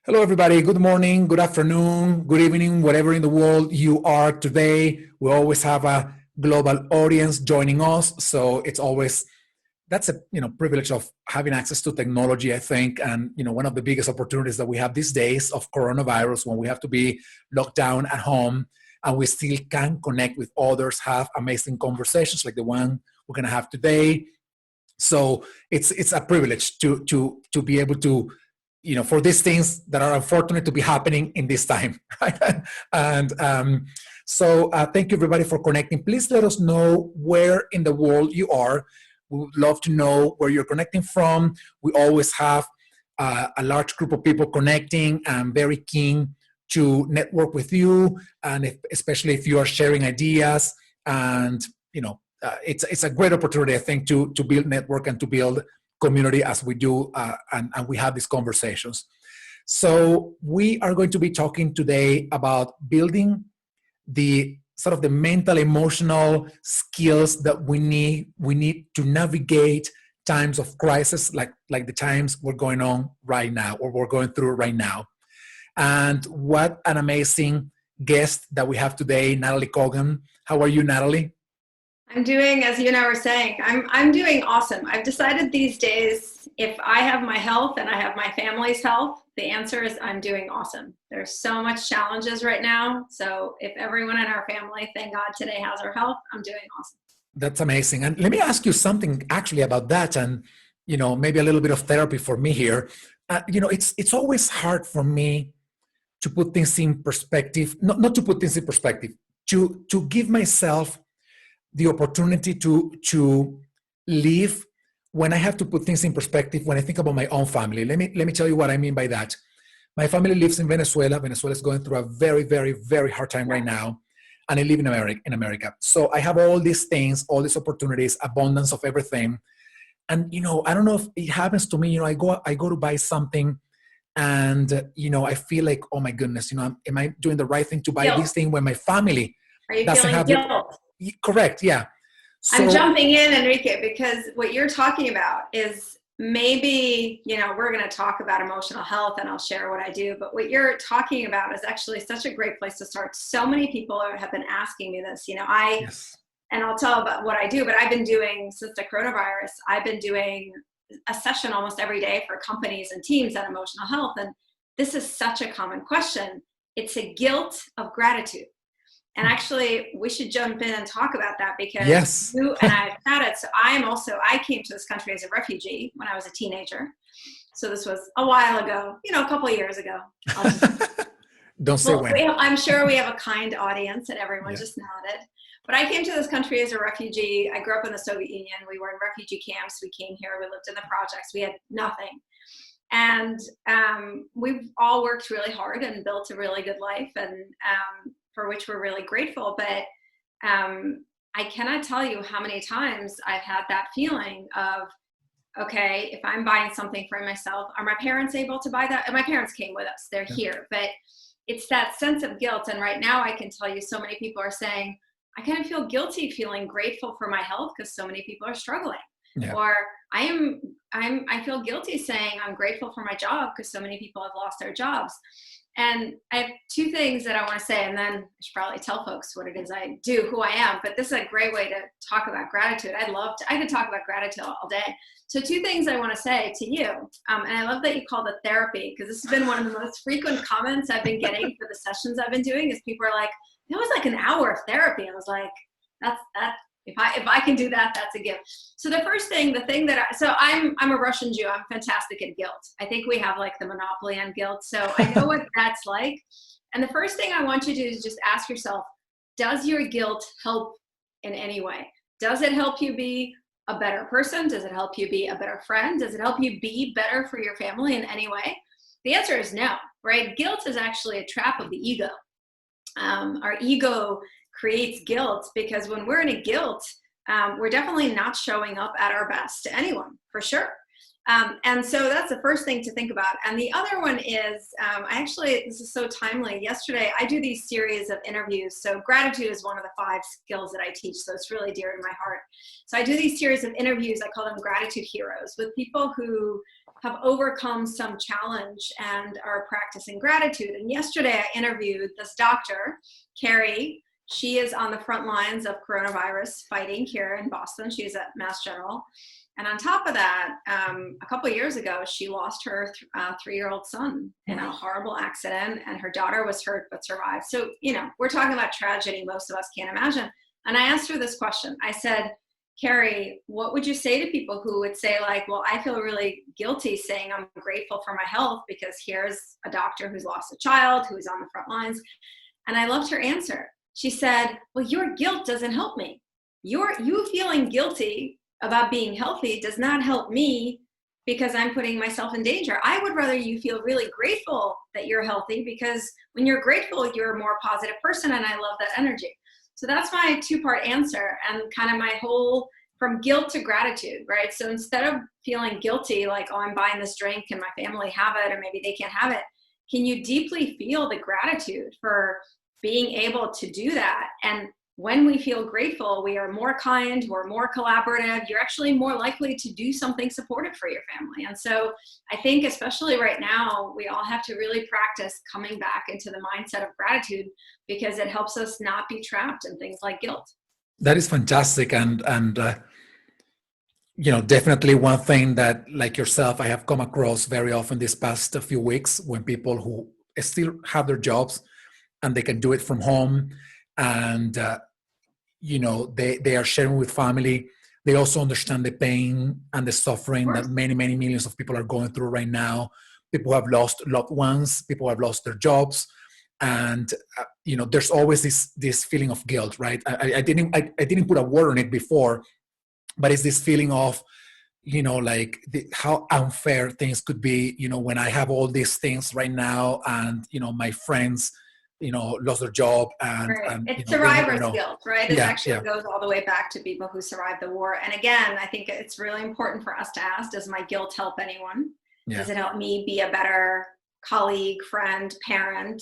Hello, everybody. Good morning, good afternoon, good evening, whatever in the world you are today. We always have a global audience joining us, so it's always that's a privilege of having access to technology. I think, and one of the biggest opportunities that we have these days of coronavirus, when we have to be locked down at home, and we still can connect with others, have amazing conversations like the one we're going to have today. So it's a privilege to be able to for these things that are unfortunate to be happening in this time, right? And thank you everybody for connecting. Please let us know where in the world you are. We would love to know where you're connecting from. We always have a large group of people connecting. I'm very keen to network with you, and especially if you are sharing ideas. And it's a great opportunity, I think, to build network and to build community as we do, and we have these conversations. So we are going to be talking today about building the sort of the mental, emotional skills that we need to navigate times of crisis, like the times we're going on right now, or we're going through right now. And what an amazing guest that we have today, Nataly Kogan. How are you, Nataly? I'm doing, as you and I were saying, I'm doing awesome. I've decided these days, if I have my health and I have my family's health, the answer is I'm doing awesome. There's so much challenges right now. So if everyone in our family, thank God today, has our health, I'm doing awesome. That's amazing. And let me ask you something actually about that, and maybe a little bit of therapy for me here. It's always hard for me to put things in perspective, not to put things in perspective, to give myself the opportunity to live when I have to put things in perspective. When I think about my own family, let me tell you what I mean by that. My family lives in Venezuela. Venezuela is going through a very, very, very hard time right now, and I live in America. So I have all these things, all these opportunities, abundance of everything. And I don't know if it happens to me. I go to buy something, and I feel like, oh my goodness, am I doing the right thing to buy Guilt. this thing when my family Are you doesn't feeling have the guilt? correct? Yeah. I'm So jumping in, Enrique, because what you're talking about is maybe, we're going to talk about emotional health and I'll share what I do, but what you're talking about is actually such a great place to start. So many people have been asking me this, yes, and I'll tell about what I do, but I've been doing, since the coronavirus, I've been doing a session almost every day for companies and teams on emotional health. And this is such a common question. It's a guilt of gratitude. And actually, we should jump in and talk about that, because yes. you and I have had it. So I came to this country as a refugee when I was a teenager. So this was a while ago, a couple of years ago. Don't say when. I'm sure we have a kind audience and everyone Yeah. just nodded. But I came to this country as a refugee. I grew up in the Soviet Union. We were in refugee camps. We came here. We lived in the projects. We had nothing. And we've all worked really hard and built a really good life, and for which we're really grateful. But I cannot tell you how many times I've had that feeling of, okay, if I'm buying something for myself, are my parents able to buy that? And my parents came with us. They're here. But it's that sense of guilt. And right now I can tell you so many people are saying, I kind of feel guilty feeling grateful for my health because so many people are struggling. Yeah. Or I feel guilty saying I'm grateful for my job because so many people have lost their jobs. And I have two things that I want to say, and then I should probably tell folks what it is I do, who I am. But this is a great way to talk about gratitude. I could talk about gratitude all day. So two things I want to say to you, and I love that you called it therapy, because this has been one of the most frequent comments I've been getting for the sessions I've been doing, is people are like, that was like an hour of therapy. I was like, that's if I can do that, that's a gift. So the first thing, I'm a Russian Jew. I'm fantastic at guilt. I think we have like the monopoly on guilt. So I know what that's like. And the first thing I want you to do is just ask yourself, does your guilt help in any way? Does it help you be a better person? Does it help you be a better friend? Does it help you be better for your family in any way? The answer is no, right? Guilt is actually a trap of the ego. Our ego creates guilt, because when we're in a guilt, we're definitely not showing up at our best to anyone, for sure. And so that's the first thing to think about. And the other one is, this is so timely. Yesterday, I do these series of interviews. So gratitude is one of the 5 skills that I teach. So it's really dear to my heart. So I do these series of interviews. I call them gratitude heroes, with people who have overcome some challenge and are practicing gratitude. And yesterday I interviewed this doctor, Carrie. She is on the front lines of coronavirus fighting here in Boston. She's at Mass General. And on top of that, a couple of years ago, she lost her 3-year-old son in a horrible accident, and her daughter was hurt but survived. So, we're talking about tragedy most of us can't imagine. And I asked her this question. I said, Carrie, what would you say to people who would say, like, well, I feel really guilty saying I'm grateful for my health because here's a doctor who's lost a child, who's on the front lines. And I loved her answer. She said, well, your guilt doesn't help me. You feeling guilty about being healthy does not help me because I'm putting myself in danger. I would rather you feel really grateful that you're healthy, because when you're grateful, you're a more positive person, and I love that energy. So that's my 2-part answer, and kind of my whole, from guilt to gratitude, right? So instead of feeling guilty, like, oh, I'm buying this drink and my family have it, or maybe they can't have it, can you deeply feel the gratitude for being able to do that? And when we feel grateful, we are more kind, we're more collaborative, you're actually more likely to do something supportive for your family. And so I think, especially right now, we all have to really practice coming back into the mindset of gratitude, because it helps us not be trapped in things like guilt. That is fantastic. And definitely one thing that, like yourself, I have come across very often this past few weeks, when people who still have their jobs and they can do it from home, and they are sharing with family. They also understand the pain and the suffering that many millions of people are going through right now. People have lost loved ones, people have lost their jobs, and there's always this feeling of guilt, right? I didn't put a word on it before, but it's this feeling of how unfair things could be, when I have all these things right now, and my friends lost their job, and, right. and it's survivor's guilt, right? It actually goes all the way back to people who survived the war. And again, I think it's really important for us to ask, does my guilt help anyone? Does it help me be a better colleague, friend, parent?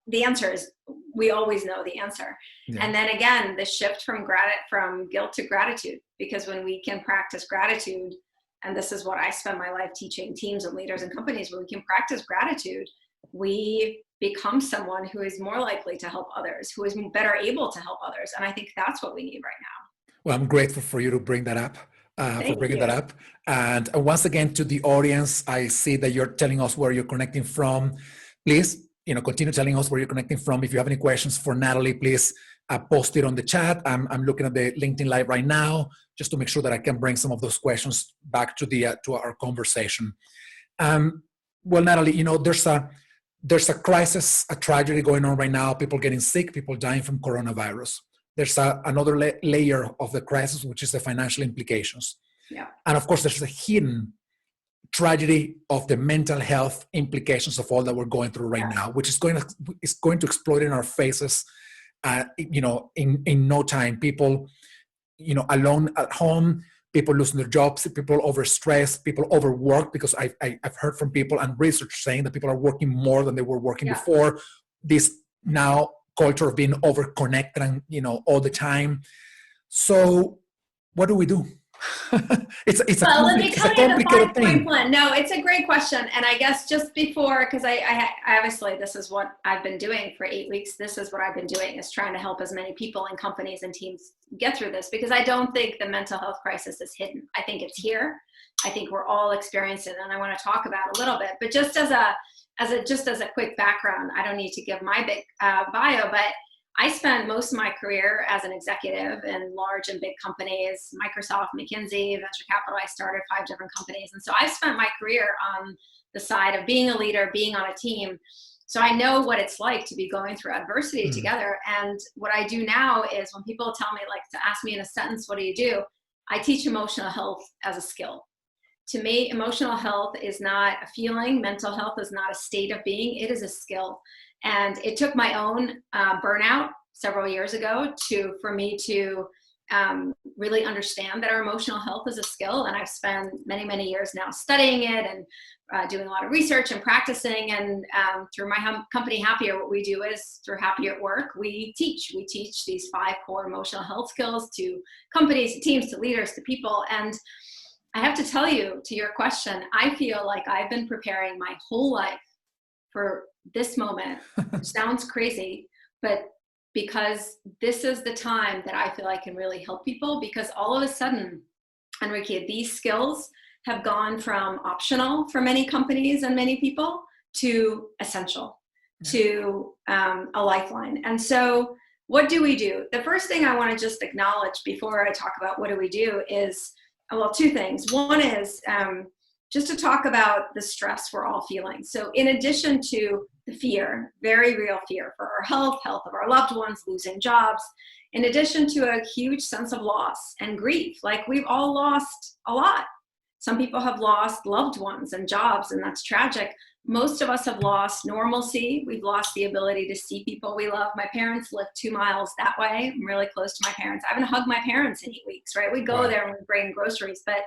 The answer is, we always know the answer. And then again, the shift from guilt to gratitude, because when we can practice gratitude, and this is what I spend my life teaching teams and leaders and companies, when we can practice gratitude, we become someone who is more likely to help others, who is better able to help others. And I think that's what we need right now. Well, I'm grateful for you to bring that up, that up. And once again, to the audience, I see that you're telling us where you're connecting from. Please, continue telling us where you're connecting from. If you have any questions for Nataly, please post it on the chat. I'm looking at the LinkedIn Live right now, just to make sure that I can bring some of those questions back to to our conversation. Well, Nataly, there's a crisis, a tragedy going on right now. People getting sick, people dying from coronavirus. There's another layer of the crisis, which is the financial implications. Yeah. And of course, there's a hidden tragedy of the mental health implications of all that we're going through right now, which is going to explode in our faces, in no time. People, alone at home, people losing their jobs, people overstressed, people overworked, because I've heard from people and research saying that people are working more than they were working before. This now culture of being overconnected and, all the time. So what do we do? It's a complicated thing. No, it's a great question. And I guess just before, because I obviously, this is what I've been doing for 8 weeks. This is what I've been doing, is trying to help as many people and companies and teams get through this, because I don't think the mental health crisis is hidden. I think it's here. I think we're all experiencing it, and I want to talk about a little bit. But just as a quick background, I don't need to give my big bio, but I spent most of my career as an executive in large and big companies, Microsoft, McKinsey, venture capital. I started 5 different companies. And so I spent my career on the side of being a leader, being on a team. So I know what it's like to be going through adversity together. And what I do now is, when people tell me, like, to ask me in a sentence, what do? I teach emotional health as a skill. To me, emotional health is not a feeling. Mental health is not a state of being. It is a skill. And it took my own burnout several years ago for me to really understand that our emotional health is a skill. And I've spent many, many years now studying it and doing a lot of research and practicing. And through my company, Happier, what we do is through Happier at Work, we teach these 5 core emotional health skills to companies, to teams, to leaders, to people. And I have to tell you, to your question, I feel like I've been preparing my whole life for this moment, which sounds crazy, but because this is the time that I feel I can really help people, because all of a sudden, Enrique, these skills have gone from optional for many companies and many people to essential, to a lifeline. And so what do we do? The first thing I want to just acknowledge before I talk about what do we do is, well, 2 things. One is just to talk about the stress we're all feeling. So in addition to the fear, very real fear for our health of our loved ones, losing jobs, in addition to a huge sense of loss and grief, like we've all lost a lot. Some people have lost loved ones and jobs, and that's tragic. Most of us have lost normalcy. We've lost the ability to see people we love. My parents live 2 miles that way. I'm really close to my parents. I haven't hugged my parents in 8 weeks, right? We go there and we bring groceries. But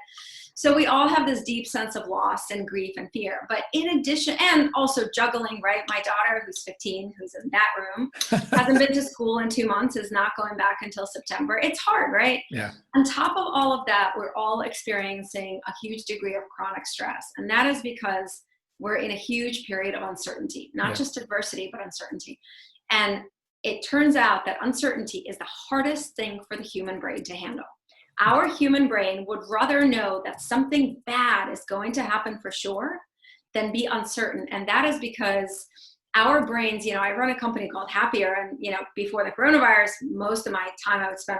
so we all have this deep sense of loss and grief and fear. But in addition, and also juggling, right? My daughter, who's 15, who's in that room, hasn't been to school in 2 months, is not going back until September. It's hard, right? Yeah. On top of all of that, we're all experiencing a huge degree of chronic stress. And that is because we're in a huge period of uncertainty, not just adversity, but uncertainty. And it turns out that uncertainty is the hardest thing for the human brain to handle. Our human brain would rather know that something bad is going to happen for sure than be uncertain. And that is because our brains, I run a company called Happier, and, before the coronavirus, most of my time I would spend,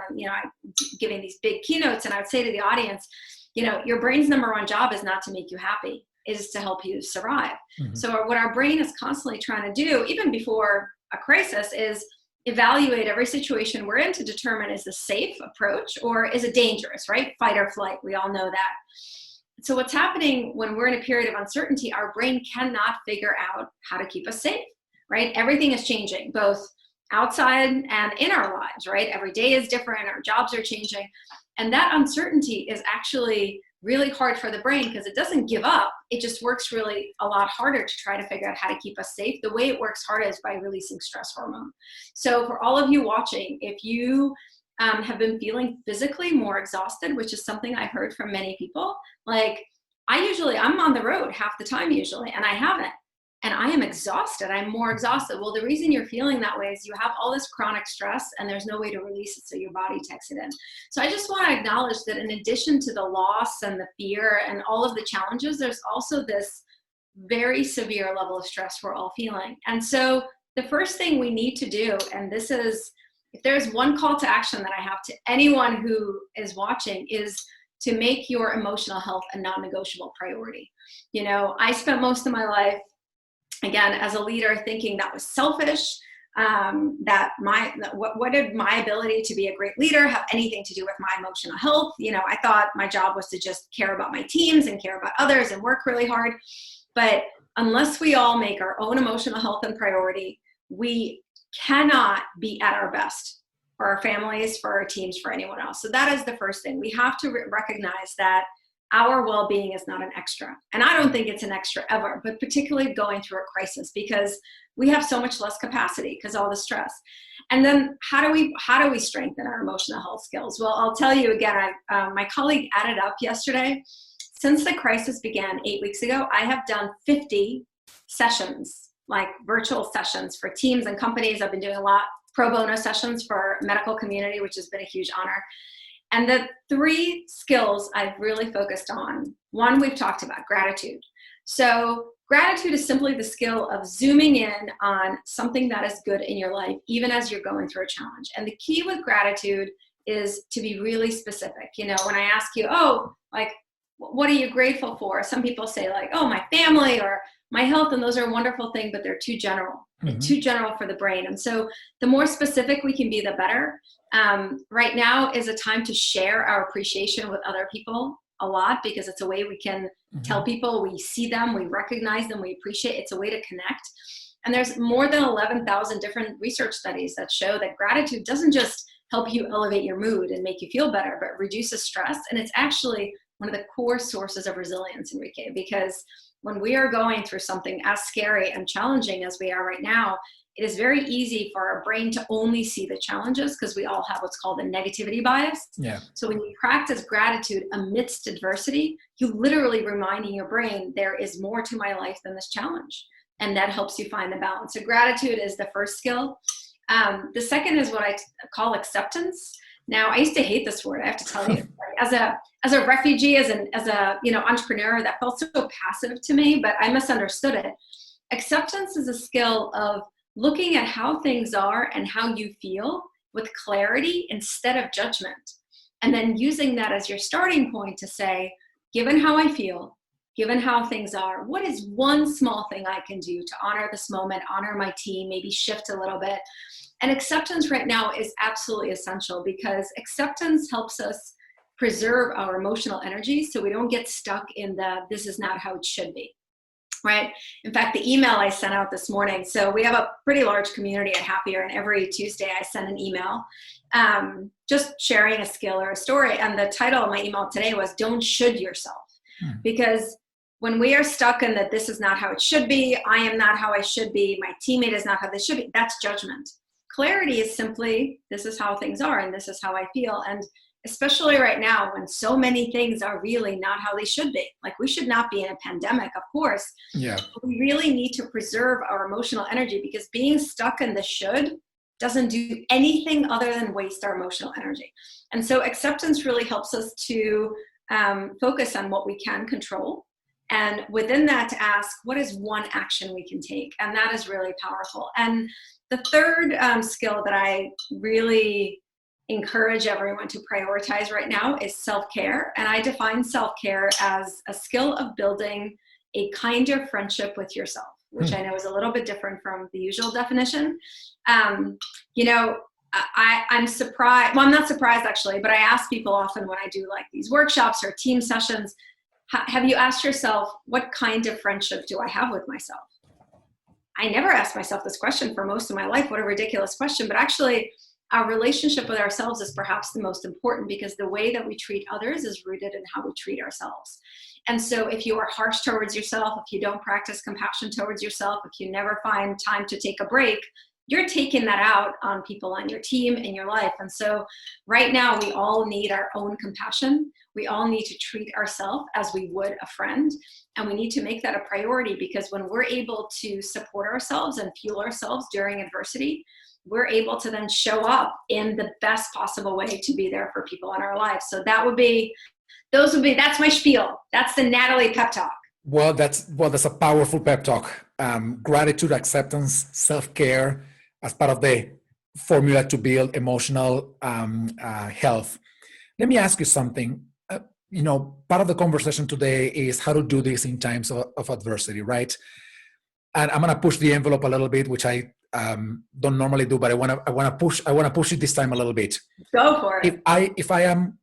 giving these big keynotes, and I would say to the audience, your brain's number 1 job is not to make you happy, is to help you survive. Mm-hmm. So what our brain is constantly trying to do, even before a crisis, is evaluate every situation we're in to determine, is this safe approach or is it dangerous, right? Fight or flight, we all know that. So what's happening when we're in a period of uncertainty, our brain cannot figure out how to keep us safe, right? Everything is changing, both outside and in our lives, right? Every day is different, our jobs are changing. And that uncertainty is actually really hard for the brain because it doesn't give up. It just works really a lot harder to try to figure out how to keep us safe. The way it works hard is by releasing stress hormone. So for all of you watching, if you have been feeling physically more exhausted, which is something I heard from many people, like I'm on the road half the time usually, and I haven't. And I am exhausted. I'm more exhausted. Well, the reason you're feeling that way is you have all this chronic stress and there's no way to release it, so your body takes it in. So I just want to acknowledge that in addition to the loss and the fear and all of the challenges, there's also this very severe level of stress we're all feeling. And so the first thing we need to do, and this is, if there's one call to action that I have to anyone who is watching, is to make your emotional health a non-negotiable priority. I spent most of my life, again, as a leader, thinking that was selfish, what did my ability to be a great leader have anything to do with my emotional health? I thought my job was to just care about my teams and care about others and work really hard. But unless we all make our own emotional health a priority, we cannot be at our best for our families, for our teams, for anyone else. So that is the first thing. We have to recognize that our well-being is not an extra. And I don't think it's an extra ever, but particularly going through a crisis, because we have so much less capacity because all the stress. And then how do we strengthen our emotional health skills? Well, I'll tell you again, my colleague added up yesterday. Since the crisis began 8 weeks ago, I have done 50 sessions, like virtual sessions for teams and companies. I've been doing a lot pro bono sessions for medical community, which has been a huge honor. And the 3 skills I've really focused on, one we've talked about, gratitude. So gratitude is simply the skill of zooming in on something that is good in your life, even as you're going through a challenge. And the key with gratitude is to be really specific. When I ask you, what are you grateful for? Some people say my family or my health, and those are a wonderful thing, but they're too general. Mm-hmm. Too general for the brain. And so the more specific we can be, the better. Right now is a time to share our appreciation with other people a lot, because it's a way we can tell people we see them, we recognize them, we appreciate. It's a way to connect. And there's more than 11,000 different research studies that show that gratitude doesn't just help you elevate your mood and make you feel better, but reduces stress. And it's actually one of the core sources of resilience, Enrique, because when we are going through something as scary and challenging as we are right now, it is very easy for our brain to only see the challenges because we all have what's called a negativity bias. Yeah. So when you practice gratitude amidst adversity, you literally reminding your brain there is more to my life than this challenge. And that helps you find the balance. So gratitude is the first skill. The second is what I call acceptance. Now, I used to hate this word, I have to tell you. As a refugee, as a entrepreneur, that felt so passive to me, but I misunderstood it. Acceptance is a skill of looking at how things are and how you feel with clarity instead of judgment. And then using that as your starting point to say, given how I feel, given how things are, what is one small thing I can do to honor this moment, honor my team, maybe shift a little bit? And acceptance right now is absolutely essential because acceptance helps us preserve our emotional energy so we don't get stuck in this is not how it should be. Right? In fact, the email I sent out this morning, so we have a pretty large community at Happier, and every Tuesday I send an email just sharing a skill or a story. And the title of my email today was Don't Should Yourself. Because when we are stuck in that this is not how it should be, I am not how I should be, my teammate is not how they should be, that's judgment. Clarity is simply, this is how things are and this is how I feel. And especially right now when so many things are really not how they should be. Like we should not be in a pandemic, of course. Yeah. We really need to preserve our emotional energy because being stuck in the should doesn't do anything other than waste our emotional energy. And so acceptance really helps us to focus on what we can control. And within that to ask, what is one action we can take? And that is really powerful. And the third skill that I really encourage everyone to prioritize right now is self-care. And I define self-care as a skill of building a kinder friendship with yourself, which I know is a little bit different from the usual definition. I'm surprised, well, I'm not surprised actually, but I ask people often when I do like these workshops or team sessions, have you asked yourself, what kind of friendship do I have with myself? I never asked myself this question for most of my life. What a ridiculous question. But actually, our relationship with ourselves is perhaps the most important because the way that we treat others is rooted in how we treat ourselves. And so if you are harsh towards yourself, if you don't practice compassion towards yourself, if you never find time to take a break, you're taking that out on people on your team, in your life. And so right now, we all need our own compassion. We all need to treat ourselves as we would a friend. And we need to make that a priority because when we're able to support ourselves and fuel ourselves during adversity, we're able to then show up in the best possible way to be there for people in our lives. So that's my spiel. That's the Nataly pep talk. Well, that's a powerful pep talk. Gratitude, acceptance, self-care as part of the formula to build emotional health. Let me ask you something. Part of the conversation today is how to do this in times of adversity, right? And I'm going to push the envelope a little bit, which I don't normally do, but I want to push it this time a little bit. Go for it. If I am,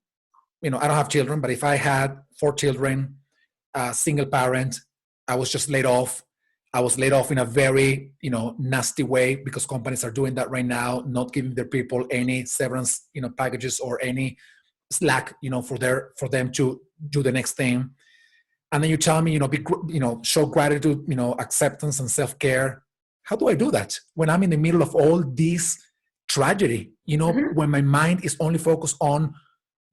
I don't have children, but if I had 4 children, single parent, I was just laid off. I was laid off in a very, nasty way because companies are doing that right now, not giving their people any severance, packages or any slack, for them to do the next thing. And then you tell me, show gratitude, acceptance and self-care. How do I do that when I'm in the middle of all this tragedy, when my mind is only focused on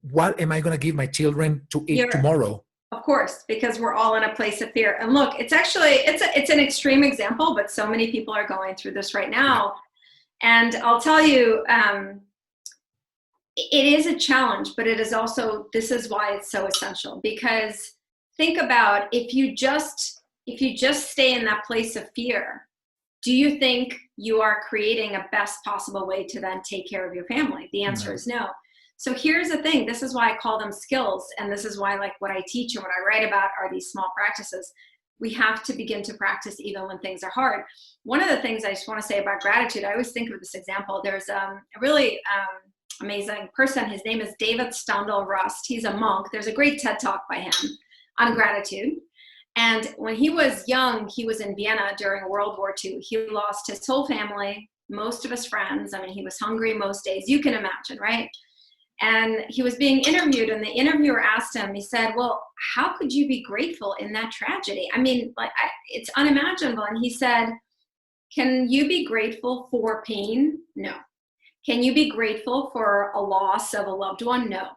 what am I going to give my children to eat tomorrow? Of course, because we're all in a place of fear. And look, it's an extreme example, but so many people are going through this right now. And I'll tell you, it is a challenge, but it is also, this is why it's so essential. Because think about if you just stay in that place of fear, do you think you are creating a best possible way to then take care of your family? The answer is no. So here's the thing. This is why I call them skills. And this is why what I teach and what I write about are these small practices. We have to begin to practice even when things are hard. One of the things I just want to say about gratitude, I always think of this example. There's a really amazing person. His name is David Steindl-Rast. He's a monk. There's a great TED Talk by him on gratitude. And when he was young, he was in Vienna during World War II. He lost his whole family, most of his friends. I mean, he was hungry most days, you can imagine, right? And he was being interviewed, and the interviewer asked him, he said, well, how could you be grateful in that tragedy? I mean, like, it's unimaginable. And he said, can you be grateful for pain? No. Can you be grateful for a loss of a loved one? No.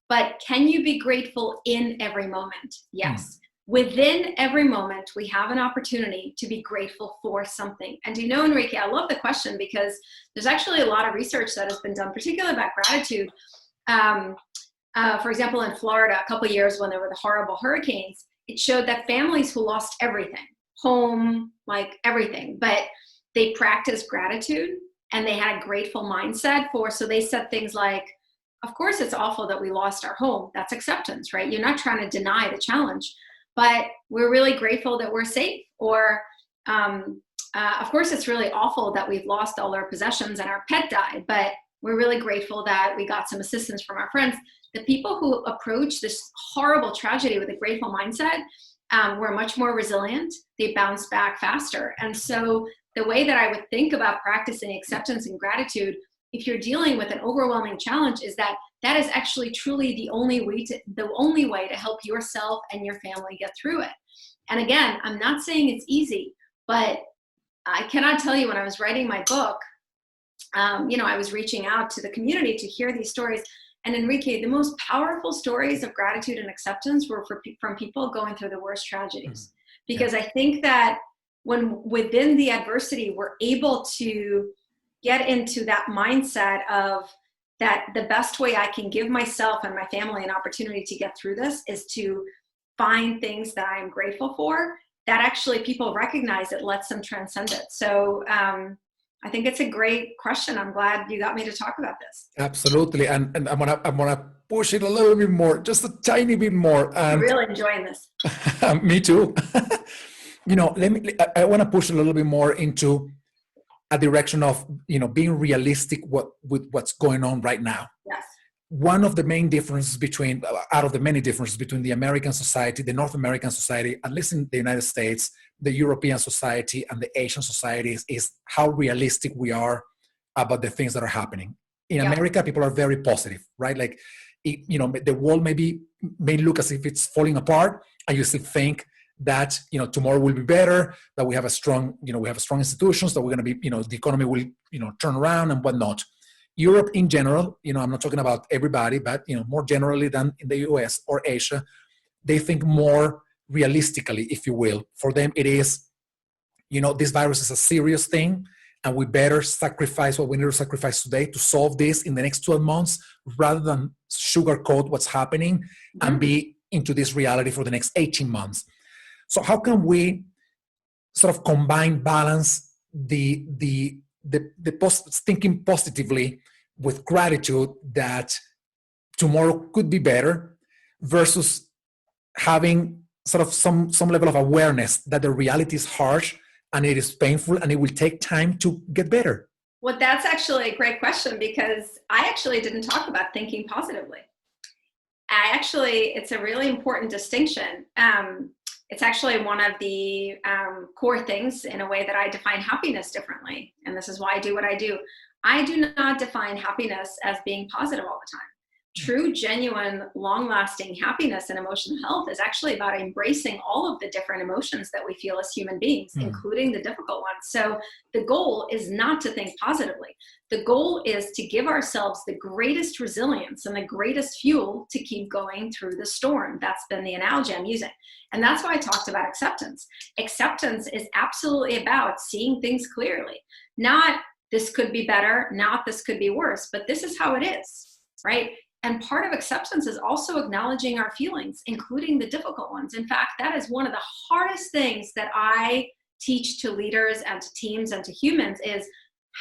But can you be grateful in every moment? Yes. Within every moment, we have an opportunity to be grateful for something. And do you know, Enrique, I love the question, because there's actually a lot of research that has been done, particularly about gratitude. For example, in Florida, a couple of years when there were the horrible hurricanes, it showed that families who lost everything, home, like everything, but they practiced gratitude and they had a grateful mindset so they said things like, of course, it's awful that we lost our home. That's acceptance, right? You're not trying to deny the challenge, but we're really grateful that we're safe. Or, of course, it's really awful that we've lost all our possessions and our pet died, but we're really grateful that we got some assistance from our friends. The people who approach this horrible tragedy with a grateful mindset were much more resilient. They bounced back faster. And so the way that I would think about practicing acceptance and gratitude, if you're dealing with an overwhelming challenge, is that is actually truly the only way to help yourself and your family get through it. And again, I'm not saying it's easy, but I cannot tell you, when I was writing my book, I was reaching out to the community to hear these stories. And Enrique, the most powerful stories of gratitude and acceptance were from people going through the worst tragedies. Because I think that when within the adversity, we're able to get into that mindset of that the best way I can give myself and my family an opportunity to get through this is to find things that I'm grateful for, that actually people recognize it, lets them transcend it. So I think it's a great question. I'm glad you got me to talk about this. Absolutely. And I'm gonna push it a little bit more, just a tiny bit more. And I'm really enjoying this. Me too. I want to push a little bit more into a direction of, being realistic with what's going on right now. Yes. One of the main differences out of the many differences between the American society, the North American society, at least in the United States, the European society and the Asian societies, is how realistic we are about the things that are happening. In America, people are very positive, right? Like, the world may look as if it's falling apart, and you still think that tomorrow will be better, that we have strong institutions, that we're going to be, the economy will turn around and whatnot. Europe in general, I'm not talking about everybody, but more generally than in the US or Asia, they think more realistically, if you will. For them, it is, this virus is a serious thing, and we better sacrifice what we need to sacrifice today to solve this in the next 12 months, rather than sugarcoat what's happening and be into this reality for the next 18 months. So how can we sort of balance the thinking positively with gratitude that tomorrow could be better, versus having sort of some level of awareness that the reality is harsh and it is painful and it will take time to get better? Well, that's actually a great question, because I actually didn't talk about thinking positively. It's a really important distinction. It's actually one of the core things, in a way, that I define happiness differently. And this is why I do what I do. I do not define happiness as being positive all the time. True, genuine, long-lasting happiness and emotional health is actually about embracing all of the different emotions that we feel as human beings, including the difficult ones. So the goal is not to think positively. The goal is to give ourselves the greatest resilience and the greatest fuel to keep going through the storm. That's been the analogy I'm using. And that's why I talked about acceptance. Acceptance is absolutely about seeing things clearly. Not this could be better, not this could be worse, but this is how it is, right? And part of acceptance is also acknowledging our feelings, including the difficult ones. In fact, that is one of the hardest things that I teach to leaders and to teams and to humans, is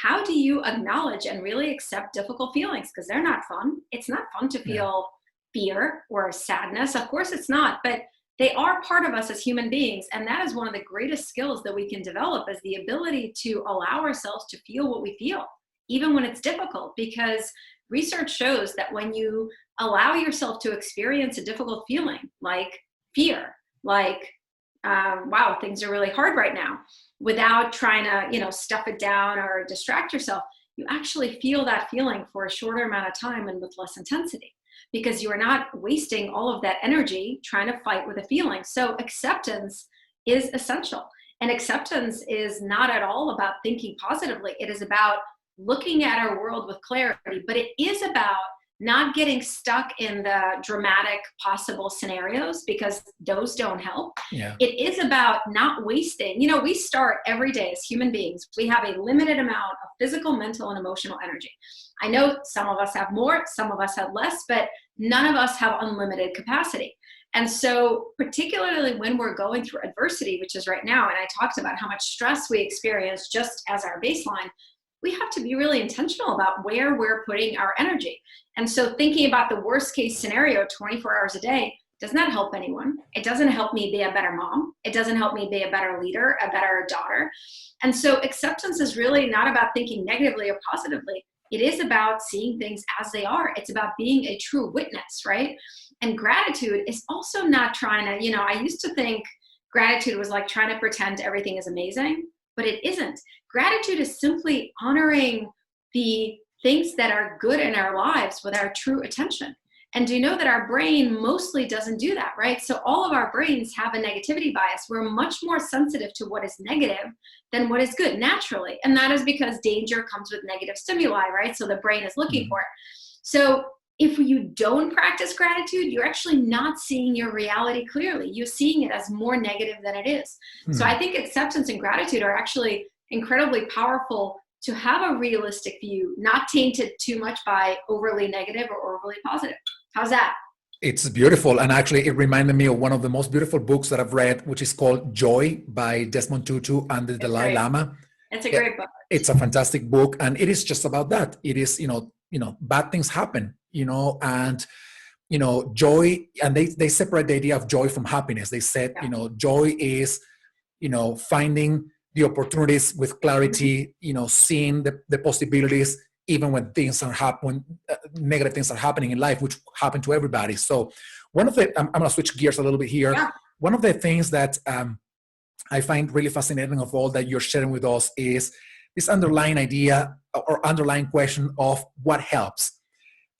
how do you acknowledge and really accept difficult feelings? Because they're not fun. It's not fun to feel fear or sadness. Of course it's not, but they are part of us as human beings. And that is one of the greatest skills that we can develop, is the ability to allow ourselves to feel what we feel, even when it's difficult. Because research shows that when you allow yourself to experience a difficult feeling, like fear, like wow, things are really hard right now, without trying to, stuff it down or distract yourself, you actually feel that feeling for a shorter amount of time and with less intensity, because you are not wasting all of that energy trying to fight with a feeling. So acceptance is essential. And acceptance is not at all about thinking positively. It is about looking at our world with clarity, but it is about not getting stuck in the dramatic possible scenarios, because those don't help. Yeah. It is about not wasting. We start every day as human beings. We have a limited amount of physical, mental, and emotional energy. I know some of us have more, some of us have less, but none of us have unlimited capacity. And so particularly when we're going through adversity, which is right now, and I talked about how much stress we experience just as our baseline, we have to be really intentional about where we're putting our energy. And so thinking about the worst case scenario 24 hours a day does not help anyone. It doesn't help me be a better mom. It doesn't help me be a better leader, a better daughter. And so acceptance is really not about thinking negatively or positively. It is about seeing things as they are. It's about being a true witness, right? And gratitude is also not trying to, I used to think gratitude was like trying to pretend everything is amazing, but it isn't. Gratitude is simply honoring the things that are good in our lives with our true attention. And do you know that our brain mostly doesn't do that, right? So all of our brains have a negativity bias. We're much more sensitive to what is negative than what is good naturally. And that is because danger comes with negative stimuli, right? So the brain is looking for it. So if you don't practice gratitude, you're actually not seeing your reality clearly. You're seeing it as more negative than it is. So I think acceptance and gratitude are actually incredibly powerful to have a realistic view, not tainted too much by overly negative or overly positive. How's that? It's beautiful. And actually, it reminded me of one of the most beautiful books that I've read, which is called Joy by Desmond Tutu and the Dalai Lama. It's a great book. It's a fantastic book. And it is just about that. It is, bad things happen, and, joy. And they separate the idea of joy from happiness. They said, joy is, finding the opportunities with clarity, seeing the possibilities, even when things are happening, negative things are happening in life, which happen to everybody. So one of the, I'm going to switch gears a little bit here. Yeah. One of the things that I find really fascinating of all that you're sharing with us is this underlying idea or underlying question of what helps.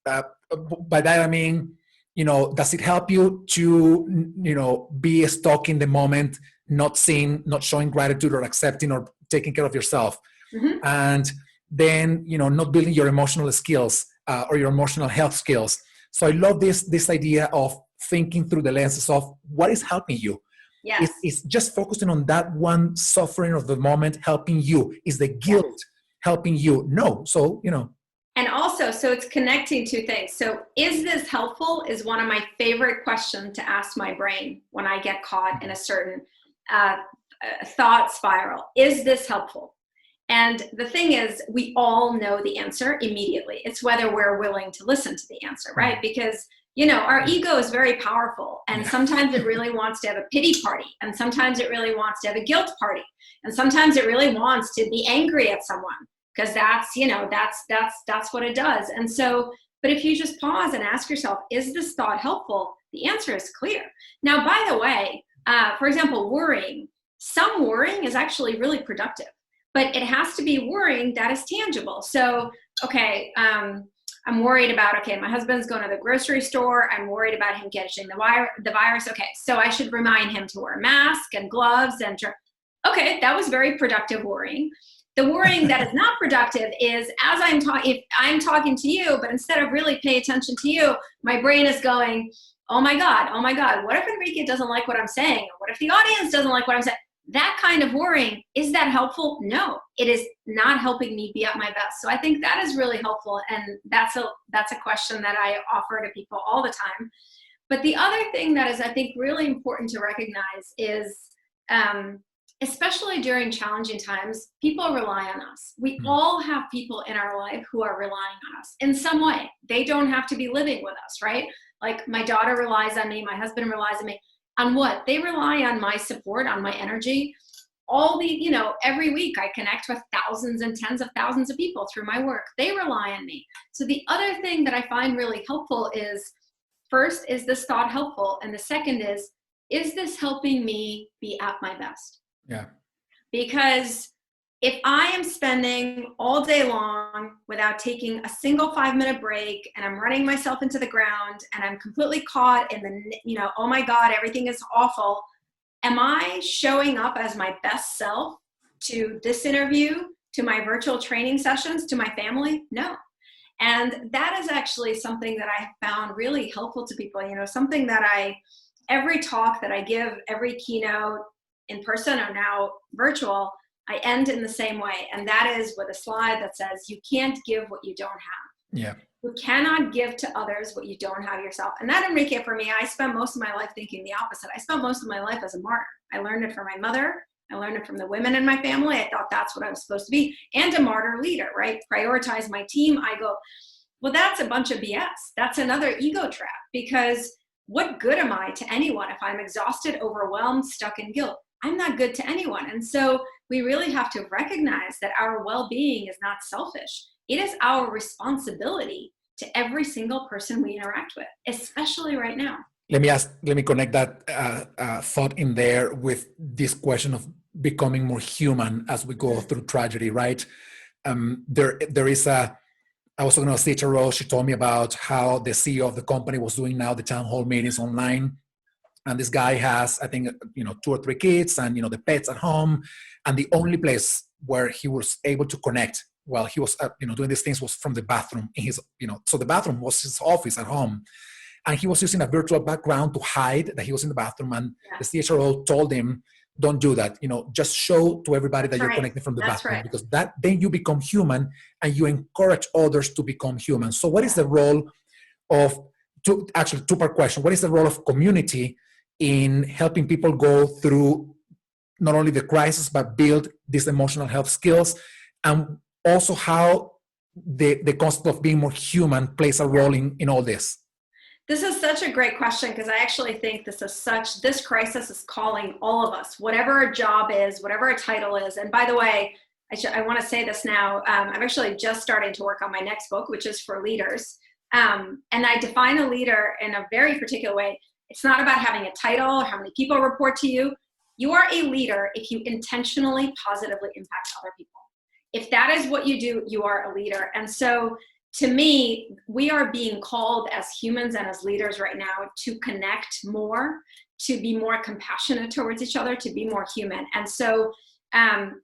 By that, I mean, does it help you to, be stuck in the moment, not showing gratitude or accepting or taking care of yourself? And then, not building your emotional skills or your emotional health skills. So I love this idea of thinking through the lenses of what is helping you. Yes. It's just focusing on that one suffering of the moment helping you. Is the guilt helping you? No. So, And also, so it's connecting two things. So is this helpful is one of my favorite questions to ask my brain when I get caught in a certain thought spiral. Is this helpful? And the thing is, we all know the answer immediately. It's whether we're willing to listen to the answer, right? Because, our ego is very powerful. And sometimes it really wants to have a pity party. And sometimes it really wants to have a guilt party. And sometimes it really wants to be angry at someone. Because that's what it does. And so, but if you just pause and ask yourself, is this thought helpful? The answer is clear. Now, by the way, for example, worrying. Some worrying is actually really productive, but it has to be worrying that is tangible. So, okay, I'm worried about, my husband's going to the grocery store. I'm worried about him catching the virus. Okay, so I should remind him to wear a mask and gloves okay, that was very productive worrying. The worrying that is not productive is as if I'm talking to you, but instead of really pay attention to you, my brain is going, oh my God, what if Enrique doesn't like what I'm saying? Or what if the audience doesn't like what I'm saying? That kind of worrying, is that helpful? No, it is not helping me be at my best. So I think that is really helpful. And that's a question that I offer to people all the time. But the other thing that is, I think, really important to recognize is, especially during challenging times, people rely on us. We all have people in our life who are relying on us in some way. They don't have to be living with us, right? Like my daughter relies on me, my husband relies on me. On what? They rely on my support, on my energy. Every week I connect with thousands and tens of thousands of people through my work. They rely on me. So the other thing that I find really helpful is, first, is this thought helpful? And the second is is this helping me be at my best? Yeah. Because if I am spending all day long without taking a single 5-minute break, and I'm running myself into the ground, and I'm completely caught in the, oh my God, everything is awful. Am I showing up as my best self to this interview, to my virtual training sessions, to my family? No. And that is actually something that I found really helpful to people. Something that every talk that I give, every keynote in person or now virtual, I end in the same way. And that is with a slide that says, you can't give what you don't have. Yeah. You cannot give to others what you don't have yourself. And that, Enrique, for me, I spent most of my life thinking the opposite. I spent most of my life as a martyr. I learned it from my mother. I learned it from the women in my family. I thought that's what I was supposed to be. And a martyr leader, right? Prioritize my team. I go, well, that's a bunch of BS. That's another ego trap, because what good am I to anyone if I'm exhausted, overwhelmed, stuck in guilt? I'm not good to anyone. And so we really have to recognize that our well-being is not selfish. It is our responsibility to every single person we interact with, especially right now. Let me connect that thought in there with this question of becoming more human as we go through tragedy, right? There is I was talking to a CHRO. She told me about how the CEO of the company was doing now the town hall meetings online. And this guy has, I think, 2 or 3 kids and, the pets at home. And the only place where he was able to connect while he was, doing these things was from the bathroom in his, so the bathroom was his office at home. And he was using a virtual background to hide that he was in the bathroom. And the CHRO told him, don't do that. Just show to everybody that you're connecting from the bathroom, because then you become human and you encourage others to become human. So what is the role of, two-part question. What is the role of community in helping people go through not only the crisis, but build these emotional health skills? And also how the concept of being more human plays a role in all this? This is such a great question, because I actually think this crisis is calling all of us, whatever our job is, whatever our title is. And by the way, I want to say this now. I'm actually just starting to work on my next book, which is for leaders. And I define a leader in a very particular way. It's not about having a title or how many people report to you. You are a leader if you intentionally, positively impact other people. If that is what you do, you are a leader. And so to me, we are being called as humans and as leaders right now to connect more, to be more compassionate towards each other, to be more human. And so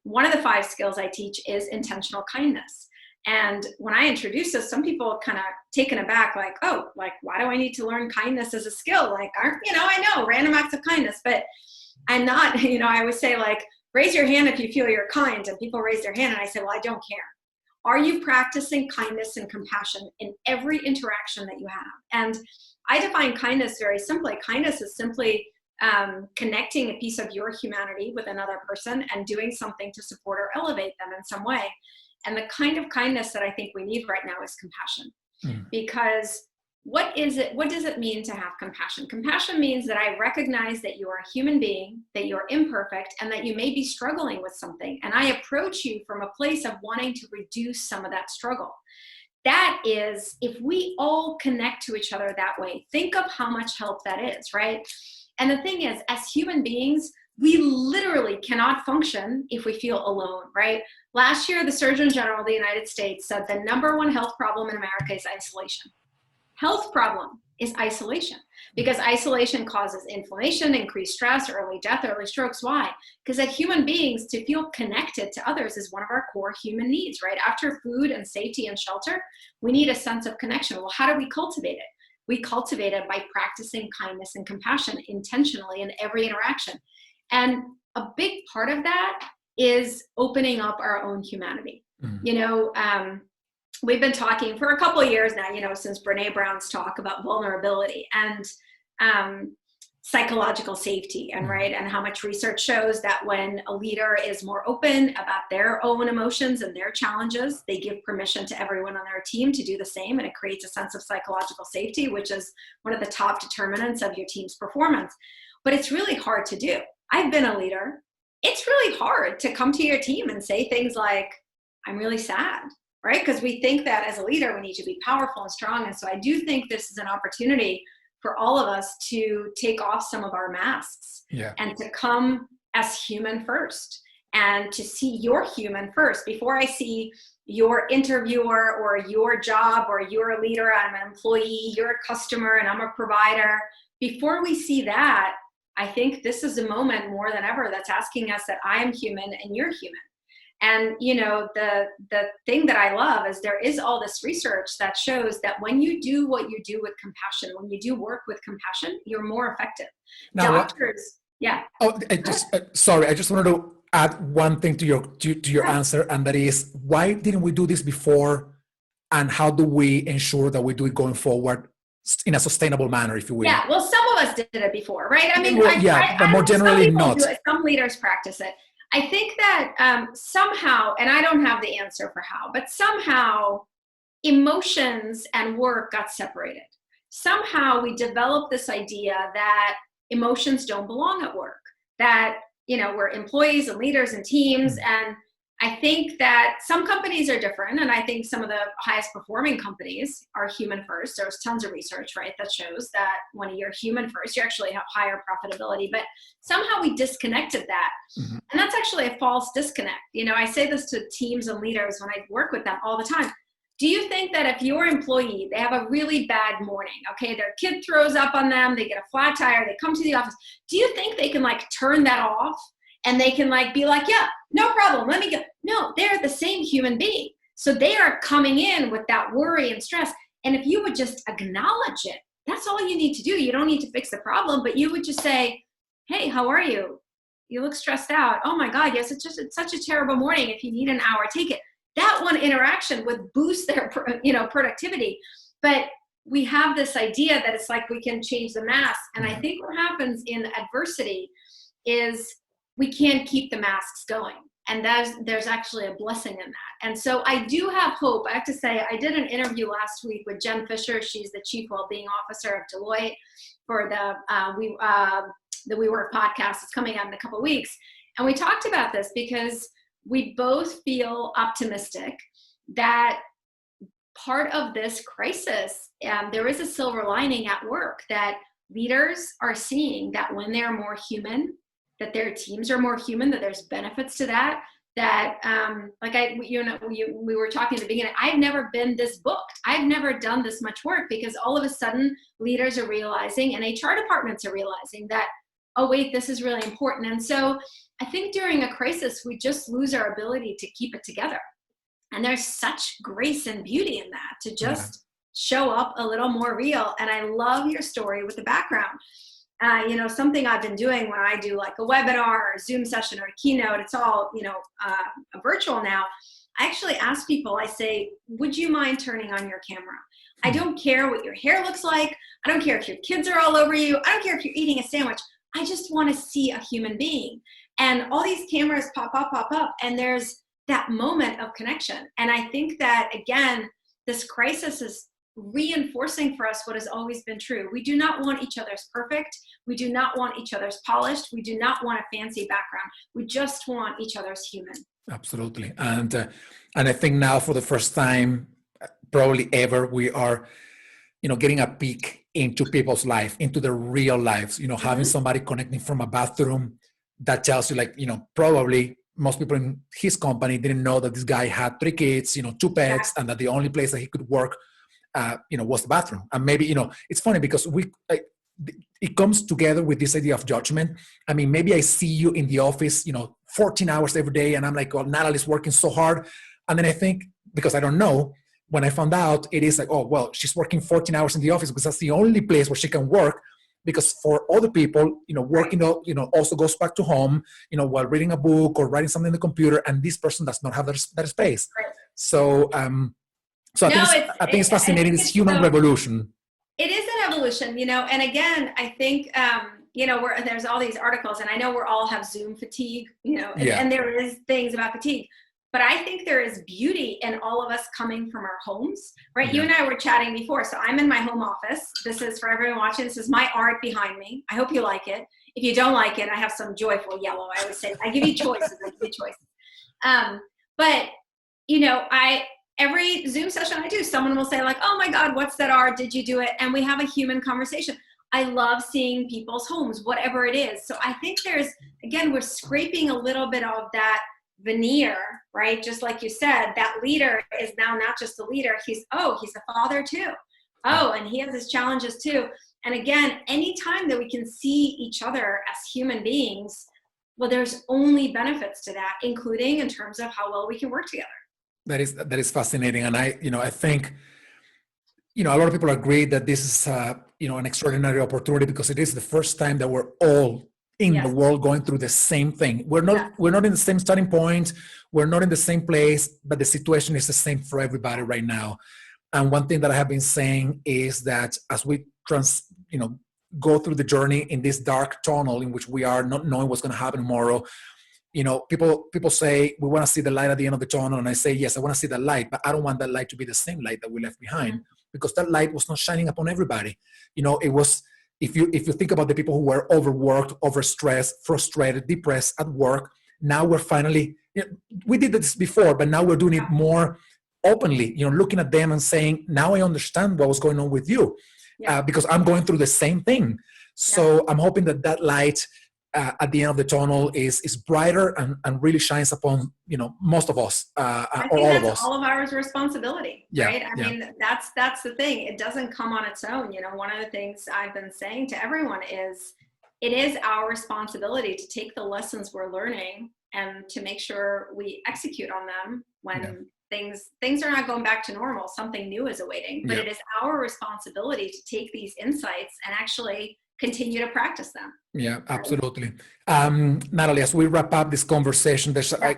one of the 5 skills I teach is intentional kindness. And when I introduce this, some people are kind of taken aback, like, oh, like, why do I need to learn kindness as a skill? Like, I know random acts of kindness, but I'm not, I would say, like, raise your hand if you feel you're kind. And people raise their hand and I say, well, I don't care. Are you practicing kindness and compassion in every interaction that you have? And I define kindness very simply. Kindness is simply connecting a piece of your humanity with another person and doing something to support or elevate them in some way. And the kind of kindness that I think we need right now is compassion. Because what does it mean to have compassion? Compassion means that I recognize that you are a human being, that you're imperfect, and that you may be struggling with something. And I approach you from a place of wanting to reduce some of that struggle. That is, if we all connect to each other that way, think of how much help that is, right? And the thing is, as human beings, we literally cannot function if we feel alone, right? Last year, the Surgeon General of the United States said the #1 health problem in America is isolation. Health problem is isolation, because isolation causes inflammation, increased stress, early death, early strokes. Why? Because as human beings, to feel connected to others is one of our core human needs, right? After food and safety and shelter, we need a sense of connection. Well, how do we cultivate it? We cultivate it by practicing kindness and compassion intentionally in every interaction. And a big part of that is opening up our own humanity. We've been talking for a couple of years now, since Brene Brown's talk about vulnerability and psychological safety, and right, and how much research shows that when a leader is more open about their own emotions and their challenges, they give permission to everyone on their team to do the same, and it creates a sense of psychological safety, which is one of the top determinants of your team's performance. But it's really hard to do. I've been a leader. It's really hard to come to your team and say things like, I'm really sad, right? Because we think that as a leader, we need to be powerful and strong. And so I do think this is an opportunity for all of us to take off some of our masks and to come as human first, and to see your human first before I see your interviewer or your job or your leader. I'm an employee, you're a customer, and I'm a provider. Before we see that, I think this is a moment more than ever that's asking us that I am human and you're human. And the thing that I love is there is all this research that shows that when you do what you do with compassion, when you do work with compassion, you're more effective. Now, Doctors, yeah. Oh, sorry, I just wanted to add one thing to your answer, and that is, why didn't we do this before, and how do we ensure that we do it going forward in a sustainable manner, if you will? Yeah, well, some of us did it before, right? I mean, but more generally not. Some leaders practice it. I think that somehow, and I don't have the answer for how, but somehow emotions and work got separated. Somehow we developed this idea that emotions don't belong at work, that, we're employees and leaders and teams. And I think that some companies are different. And I think some of the highest performing companies are human first. There's tons of research, right, that shows that when you're human first, you actually have higher profitability. But somehow we disconnected that. And that's actually a false disconnect. I say this to teams and leaders when I work with them all the time. Do you think that if your employee, they have a really bad morning, okay, their kid throws up on them, they get a flat tire, they come to the office, do you think they can turn that off and they can be like, yeah, no problem, let me go? No, they're the same human being. So they are coming in with that worry and stress. And if you would just acknowledge it, that's all you need to do. You don't need to fix the problem, but you would just say, hey, how are you? You look stressed out. Oh my God, yes, it's such a terrible morning. If you need an hour, take it. That one interaction would boost their, productivity. But we have this idea that it's like we can change the mask. And I think what happens in adversity is we can't keep the masks going. And there's actually a blessing in that. And so I do have hope. I have to say, I did an interview last week with Jen Fisher. She's the Chief Wellbeing Officer of Deloitte for the WeWork podcast. It's coming out in a couple of weeks. And we talked about this because we both feel optimistic that part of this crisis, there is a silver lining at work, that leaders are seeing that when they're more human, that their teams are more human, that there's benefits to that, we were talking at the beginning, I've never been this booked. I've never done this much work, because all of a sudden leaders are realizing, and HR departments are realizing that, oh wait, this is really important. And so I think during a crisis, we just lose our ability to keep it together. And there's such grace and beauty in that, to just show up a little more real. And I love your story with the background. Something I've been doing when I do like a webinar or a Zoom session or a keynote, it's all, virtual now. I actually ask people, I say, would you mind turning on your camera? I don't care what your hair looks like. I don't care if your kids are all over you. I don't care if you're eating a sandwich. I just want to see a human being. And all these cameras pop up, and there's that moment of connection. And I think that, again, this crisis is reinforcing for us what has always been true. We do not want each other's perfect. We do not want each other's polished. We do not want a fancy background. We just want each other's human. Absolutely. And I think now, for the first time, probably ever, we are, getting a peek into people's life, into their real lives, having somebody connecting from a bathroom that tells you, probably most people in his company didn't know that this guy had 3 kids, 2 pets, and that the only place that he could work, was the bathroom. And maybe, it's funny because it comes together with this idea of judgment. I mean, maybe I see you in the office, 14 hours every day, and I'm like, oh, Nataly's working so hard. And then I think, because I don't know, when I found out, it is like, oh, well, she's working 14 hours in the office because that's the only place where she can work. Because for other people, working, also goes back to home, while reading a book or writing something on the computer, and this person does not have that space. Right. So, I think it's fascinating, this human revolution. It is an evolution, and again, I think, there's all these articles, and I know we all have Zoom fatigue, and there is things about fatigue. But I think there is beauty in all of us coming from our homes, right? Yeah. You and I were chatting before. So I'm in my home office. This is, for everyone watching, this is my art behind me. I hope you like it. If you don't like it, I have some joyful yellow. I always say, I give you choices. But, every Zoom session I do, someone will say like, oh my God, what's that art? Did you do it? And we have a human conversation. I love seeing people's homes, whatever it is. So I think again, we're scraping a little bit of that veneer, right? Just like you said, that leader is now not just a leader. He's a father too. Oh, and he has his challenges too. And again, anytime that we can see each other as human beings, well, there's only benefits to that, including in terms of how well we can work together. That is fascinating. And I think, a lot of people agree that this is, an extraordinary opportunity because it is the first time that we're all in the world going through the same thing. We're not in the same starting point. We're not in the same place, but the situation is the same for everybody right now. And one thing that I have been saying is that as we go through the journey in this dark tunnel in which we are, not knowing what's going to happen tomorrow, people say we want to see the light at the end of the tunnel, and I say yes, I want to see the light, but I don't want that light to be the same light that we left behind, because that light was not shining upon everybody. It was, if you think about the people who were overworked, overstressed, frustrated, depressed at work, now we're finally, we did this before, but now we're doing it more openly, looking at them and saying, now I understand what was going on with you, because I'm going through the same thing. So I'm hoping that light at the end of the tunnel is brighter and really shines upon, most of us, I or think all of that's us. all of our responsibility, right? I Yeah. mean, that's the thing. It doesn't come on its own. One of the things I've been saying to everyone is it is our responsibility to take the lessons we're learning and to make sure we execute on them when things are not going back to normal. Something new is awaiting, but it is our responsibility to take these insights and actually continue to practice them. Yeah, absolutely. Nataly, as we wrap up this conversation,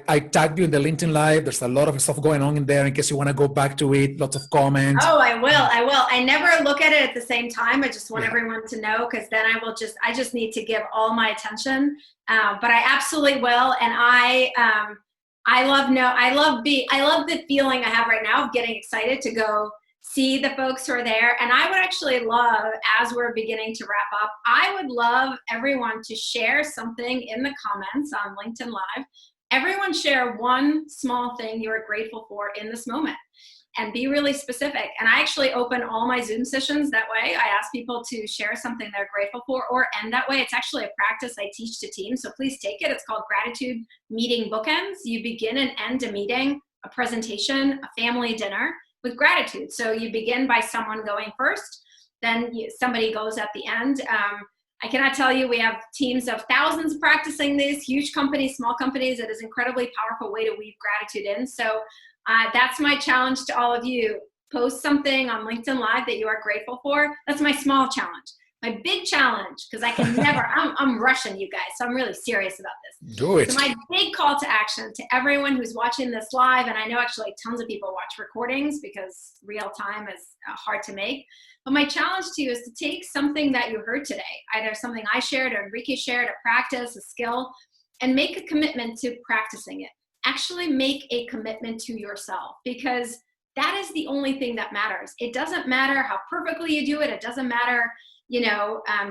I tagged you in the LinkedIn Live. There's a lot of stuff going on in there in case you want to go back to it, lots of comments. Oh, I will. I never look at it at the same time. I just want everyone to know, because then I just need to give all my attention. But I absolutely will. And I love the feeling I have right now of getting excited to go see the folks who are there. And I would actually love, as we're beginning to wrap up, I would love everyone to share something in the comments on LinkedIn Live. Everyone share one small thing you are grateful for in this moment, and be really specific. And I actually open all my Zoom sessions that way. I ask people to share something they're grateful for, or end that way. It's actually a practice I teach to teams, so please take it. It's called Gratitude Meeting Bookends. You begin and end a meeting, a presentation, a family dinner with gratitude. So you begin by someone going first, then somebody goes at the end. I cannot tell you, we have teams of thousands practicing this, huge companies, small companies. It is an incredibly powerful way to weave gratitude in. So that's my challenge to all of you. Post something on LinkedIn Live that you are grateful for. That's my small challenge. My big challenge, because I can never, I'm rushing you guys, so I'm really serious about this. Do it. So my big call to action to everyone who's watching this live, and I know actually tons of people watch recordings because real time is hard to make, but my challenge to you is to take something that you heard today, either something I shared or Enrique shared, a practice, a skill, and make a commitment to practicing it. Actually make a commitment to yourself, because that is the only thing that matters. It doesn't matter how perfectly you do it. It doesn't matter, do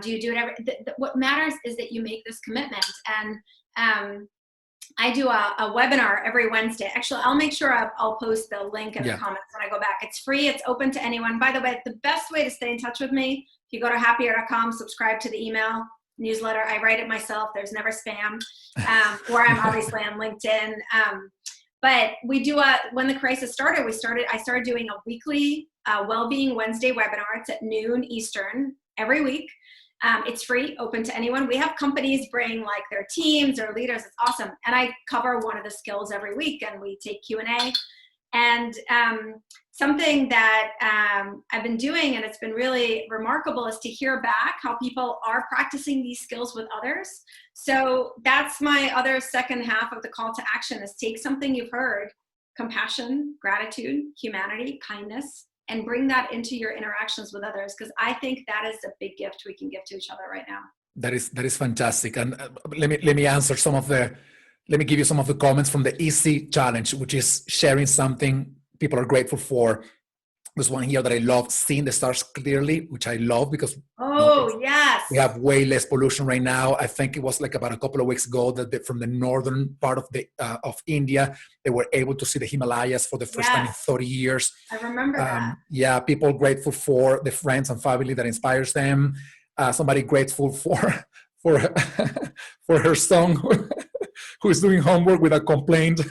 you do it every, what matters is that you make this commitment. And I do a webinar every Wednesday. Actually, I'll make sure I'll post the link in the comments when I go back. It's free. It's open to anyone. By the way, the best way to stay in touch with me, if you go to happier.com, subscribe to the email newsletter. I write it myself. There's never spam. Or I'm obviously on LinkedIn. But we do when the crisis started, I started doing a weekly Wellbeing Wednesday webinar. It's at noon Eastern every week. It's free, open to anyone. We have companies bring like their teams or leaders. It's awesome. And I cover one of the skills every week, and we take Q&A. And something that I've been doing, and it's been really remarkable, is to hear back how people are practicing these skills with others. So that's my other second half of the call to action, is take something you've heard, compassion, gratitude, humanity, kindness, and bring that into your interactions with others, because I think that is a big gift we can give to each other right now. That is fantastic. And let me answer let me give you some of the comments from the easy challenge, which is sharing something people are grateful for. There's one here that I love, seeing the stars clearly, which I love because yes, we have way less pollution right now. I think it was like about a couple of weeks ago that from the northern part of India, they were able to see the Himalayas for the first time in 30 years. I remember that. Yeah, people grateful for the friends and family that inspires them. somebody grateful for for her son who is doing homework without complaint.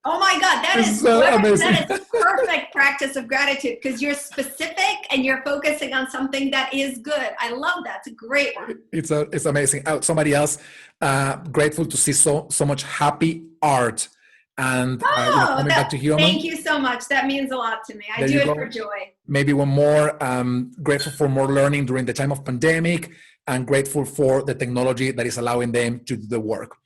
Oh my God, that is amazing. That is perfect practice of gratitude because you're specific and you're focusing on something that is good. I love that. It's a great one. It's amazing. Somebody else, grateful to see so much happy art and coming back to human. Thank you so much. That means a lot to me. I do it for joy. Maybe one more. Grateful for more learning during the time of pandemic, and grateful for the technology that is allowing them to do the work.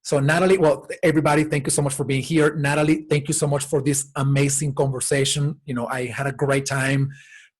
So Nataly, well, everybody, thank you so much for being here. Nataly, thank you so much for this amazing conversation. I had a great time.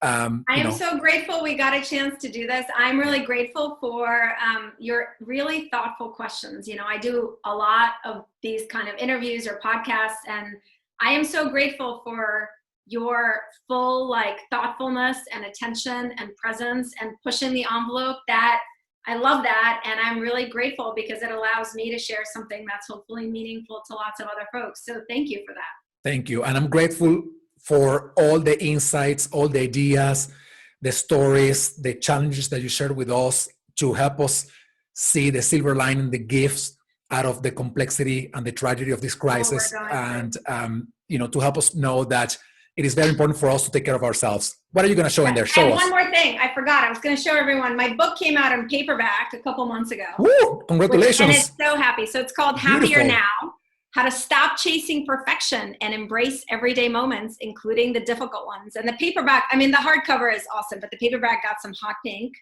I am so grateful we got a chance to do this. I'm really grateful for your really thoughtful questions. I do a lot of these kind of interviews or podcasts, and I am so grateful for your full thoughtfulness and attention and presence and pushing the envelope. That I love that, and I'm really grateful because it allows me to share something that's hopefully meaningful to lots of other folks. So thank you for that. Thank you, and I'm grateful for all the insights, all the ideas, the stories, the challenges that you shared with us to help us see the silver lining, the gifts out of the complexity and the tragedy of this crisis, and to help us know that it is very important for us to take care of ourselves. What are you going to show in there? Show us. One more thing. I forgot. I was going to show everyone. My book came out in paperback a couple months ago. Woo! Congratulations. And it's so happy. So it's called Happier Now: How to Stop Chasing Perfection and Embrace Everyday Moments, including the difficult ones. And the paperback, the hardcover is awesome, but the paperback got some hot pink.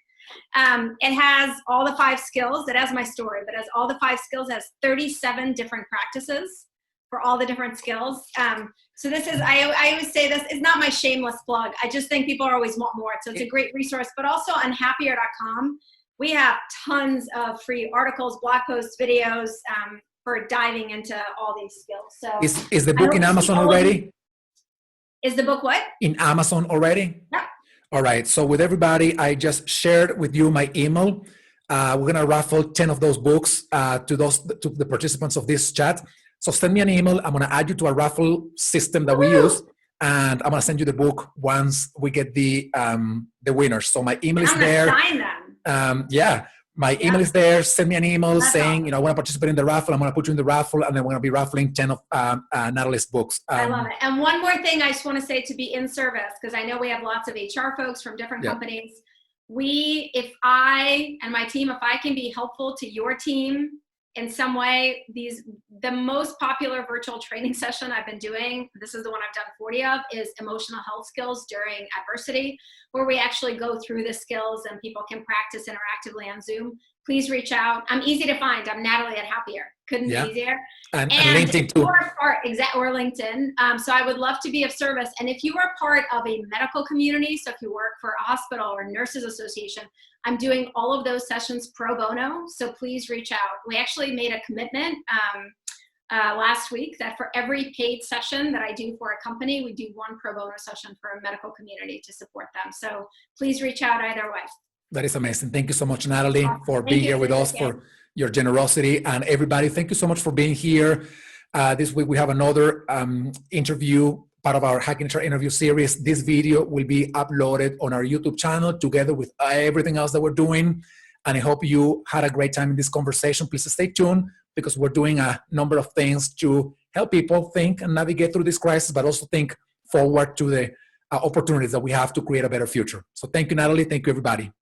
It has all the 5 skills. It has my story, but it has all the 5 skills. It has 37 different practices for all the different skills. So this is, I always say this is not my shameless plug. I just think people always want more. So it's a great resource, but also on happier.com, we have tons of free articles, blog posts, videos for diving into all these skills. So is the book in Amazon already? Is the book what? In Amazon already? Yeah. All right. So with everybody, I just shared with you my email. We're going to raffle 10 of those books to the participants of this chat. So send me an email. I'm going to add you to a raffle system that we use, and I'm going to send you the book once we get the winners. So my email is there. Sign them. My email is there. Send me an email saying, I want to participate in the raffle. I'm going to put you in the raffle, and then we're going to be raffling 10 of Nataly's books. I love it. And one more thing I just want to say to be in service, because I know we have lots of HR folks from different companies. If I and my team, if I can be helpful to your team in some way, the most popular virtual training session I've been doing, this is the one I've done 40 of, is emotional health skills during adversity, where we actually go through the skills and people can practice interactively on Zoom. Please reach out. I'm easy to find. I'm Nataly at Happier. Couldn't be easier. And LinkedIn too. Or LinkedIn. So I would love to be of service. And if you are part of a medical community, so if you work for a hospital or nurses association, I'm doing all of those sessions pro bono. So please reach out. We actually made a commitment last week that for every paid session that I do for a company, we do 1 pro bono session for a medical community to support them. So please reach out either way. That is amazing. Thank you so much, Nataly, for being here with us, for your generosity. And everybody, thank you so much for being here. This week we have another interview, part of our Hacking HR interview series. This video will be uploaded on our YouTube channel together with everything else that we're doing. And I hope you had a great time in this conversation. Please stay tuned, because we're doing a number of things to help people think and navigate through this crisis, but also think forward to the opportunities that we have to create a better future. So thank you, Nataly. Thank you, everybody.